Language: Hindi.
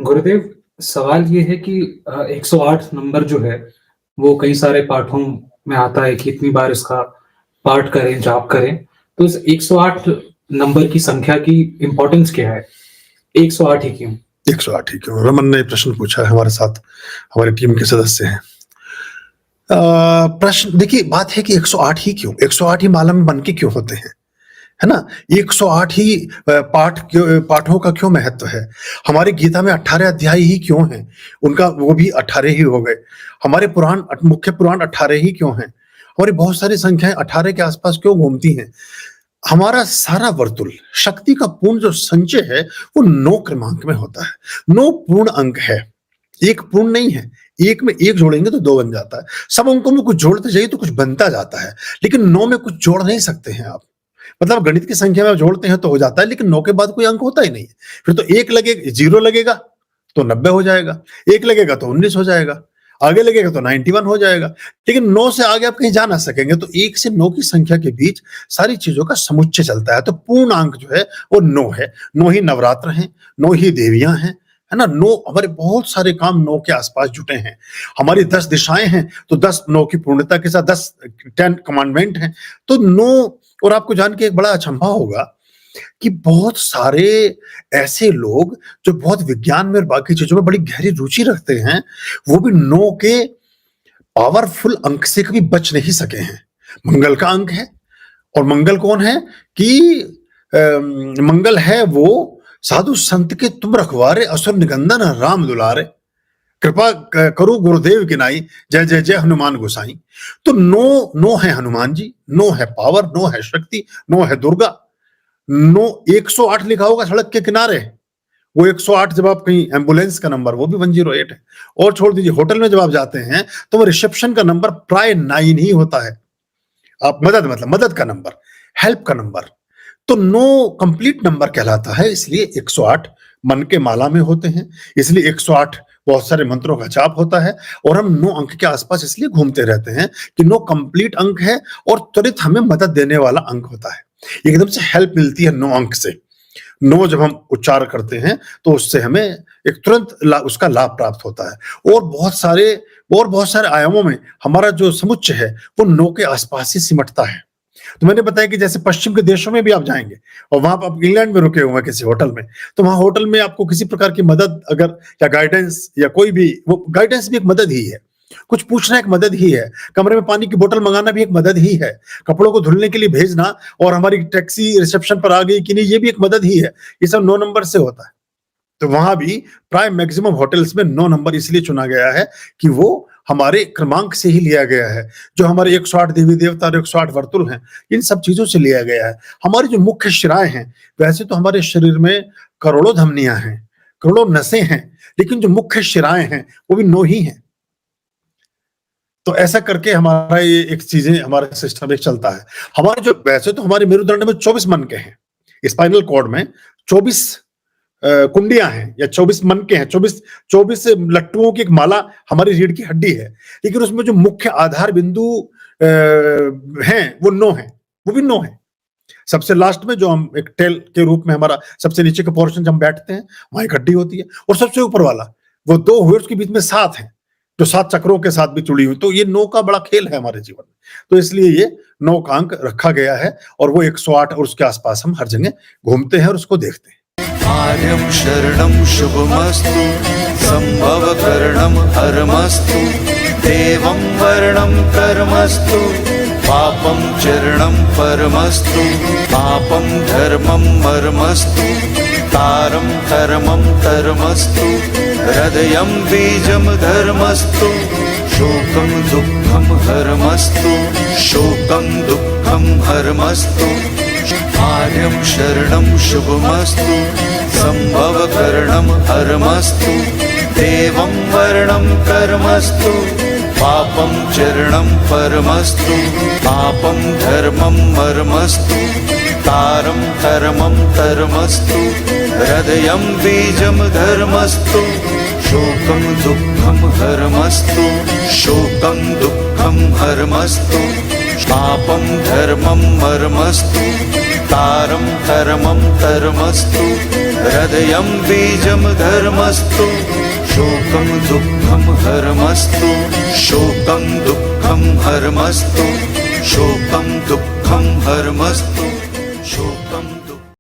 गुरुदेव, सवाल ये है कि 108 नंबर जो है, वो कई सारे पाठों में आता है कि इतनी बार इसका पाठ करें, जाप करें। तो इस 108 नंबर की संख्या की इम्पोर्टेंस क्या है? 108 ही क्यों? 108 ही क्यों? रमन ने प्रश्न पूछा है हमारे साथ, हमारी टीम के सदस्य हैं। प्रश्न देखिए, बात है कि 108 ही क्यों? 108 ही माला में बन के क्यों होते हैं, है ना? 108 ही पाठों का क्यों महत्व है? हमारी गीता में 18 अध्याय ही क्यों हैं? उनका वो भी 18 ही हो गए। हमारे पुराण, मुख्य पुराण 18 ही क्यों हैं? हमारी बहुत सारी संख्याएं 18 के आसपास क्यों घूमती हैं? हमारा सारा वर्तुल, शक्ति का पूर्ण जो संचय है वो 9 क्रमांक में होता है। 9 पूर्ण अंक है, एक पूर्ण नहीं है। एक में एक जोड़ेंगे तो 2 बन जाता है। सब अंकों में कुछ जोड़ते जाइए तो कुछ बनता जाता है, लेकिन 9 में कुछ जोड़ नहीं सकते हैं आप। मतलब गणित की संख्या में जोड़ते हैं तो हो जाता है, लेकिन 9 के बाद कोई अंक होता ही नहीं है। फिर तो 1 लगेगा, 0 लगेगा तो 90 हो जाएगा, 1 लगेगा तो 19 हो जाएगा, आगे लगेगा तो 91 हो जाएगा, लेकिन 9 से आगे आप कहीं जा ना सकेंगे। तो 1 से 9 की संख्या के बीच सारी चीजों का समुच्चय चलता है। तो पूर्ण अंक जो है वो 9 है। 9 ही नवरात्र हैं, 9 ही देवियां हैं, है ना? 9 हमारे बहुत सारे काम 9 के आसपास जुटे हैं। हमारी 10 दिशाएं हैं तो 10 9 की पूर्णता के साथ 10 कमांडमेंट हैं। तो 9, और आपको जान के एक बड़ा अचंभा होगा कि बहुत सारे ऐसे लोग जो बहुत विज्ञान में और बाकी चीजों में बड़ी गहरी रुचि रखते हैं, वो भी 9 के पावरफुल अंक से कभी बच नहीं सके हैं। मंगल का अंक है, और मंगल कौन है कि मंगल है वो साधु संत के तुम रखवारे, असुर निकंदन राम दुलारे, कृपा करो गुरुदेव की नाई, जय जय जय हनुमान गोसाई। तो 9 है हनुमान जी, 9 है पावर, 9 है शक्ति, 9 है दुर्गा। 9 108 लिखा होगा सड़क के किनारे, वो 108 जब आप कहीं एम्बुलेंस का नंबर, वो भी 108 है। और छोड़ दीजिए, होटल में जब आप जाते हैं तो वो रिसेप्शन का नंबर प्राय 9 ही होता है। आप मदद का नंबर, हेल्प का नंबर। तो 9 कंप्लीट नंबर कहलाता है, इसलिए 108 मन के माला में होते हैं, इसलिए 108 बहुत सारे मंत्रों का जाप होता है। और हम 9 अंक के आसपास इसलिए घूमते रहते हैं कि 9 कंप्लीट अंक है और त्वरित हमें मदद देने वाला अंक होता है। एकदम से हेल्प मिलती है 9 अंक से। 9 जब हम उच्चार करते हैं तो उससे हमें एक तुरंत उसका लाभ प्राप्त होता है। और बहुत सारे आयामों में हमारा जो समुच्चय है वो 9 के आसपास ही सिमटता है। तो मैंने बताया कि जैसे पश्चिम के देशों में भी आप जाएंगे और वहां आप इंग्लैंड में रुके हुए हैं किसी होटल में, तो वहां होटल में आपको किसी प्रकार की मदद अगर, या गाइडेंस, या कोई भी, वो गाइडेंस भी एक मदद ही है। कुछ पूछना एक मदद ही है, कमरे में पानी की बोतल मंगाना भी एक मदद ही है, कपड़ों को धुलने के लिए भेजना और हमारी टैक्सी रिसेप्शन पर आ गई कि नहीं, ये भी एक मदद ही है। ये सब 9 नंबर से होता है। तो वहां भी प्राय मैक्सिमम होटल्स में 9 नंबर इसलिए चुना गया है कि वो हमारे क्रमांक से ही लिया गया है। जो हमारे 108 देवी देवता और 108 वर्तुल हैं, इन सब चीजों से लिया गया है। हमारी जो मुख्य शिराएं हैं, वैसे तो हमारे शरीर में करोड़ों धमनियां हैं, करोड़ों नसें हैं, लेकिन जो मुख्य शिराएं हैं वो भी 9 ही हैं। तो ऐसा करके हमारा ये एक चीजें, हमारा सिस्टम एक चलता है। हमारे जो, वैसे तो हमारे मेरुदंड में 24 मन के हैं, स्पाइनल कॉर्ड में 24 कुंडियां हैं या 24 मन के हैं, 24 लट्टुओं की एक माला हमारी रीढ़ की हड्डी है, लेकिन उसमें जो मुख्य आधार बिंदु हैं वो 9 हैं, वो भी 9 है। सबसे लास्ट में जो हम एक टेल के रूप में, हमारा सबसे नीचे का पोर्शन जब हम बैठते हैं वहां एक हड्डी होती है, और सबसे ऊपर वाला वो 2 हुए, उसके बीच में 7 है, जो 7 चक्रों के साथ भी जुड़ी हुई। तो ये 9 का बड़ा खेल है हमारे जीवन में, तो इसलिए ये 9 का अंक रखा गया है। और वो 108 और उसके आसपास हम हर जगह घूमते हैं और उसको देखते हैं। आर्यं शरणं शुभमस्तु, संभवकरणं हरमस्तु, देवं वर्णं कर्मस्तु, पापं चरणं परमस्तु, पापं धर्मं मर्मस्तु, तारं कर्मं धर्मस्तु, हृदयं बीजं धर्मस्तु, शोकं दुःखं हरमस्तु, शोकं दुःखं हरमस्तु। आर्यं शरणं शुभमस्तु, संभवकरणं हरमस्तु, देवं वर्णं कर्मस्तु, पापं चरणं परमस्तु, पापं धर्मं मर्मस्तु, तारं कर्मं धर्मस्तु, हृदयं बीजं धर्मस्तु, शोकं दुःखं हरमस्तु, शोकं दुःखं हरमस्तु। पापं धर्मं मर्मस्तु तारं कर्मं कर्मस्तु हृदयं बीजं धर्मस्तु शोकं दुःखं हरमस्तु शोकं दुःखं हरमस्तु शोकं दुःखं हरमस्तु शोकं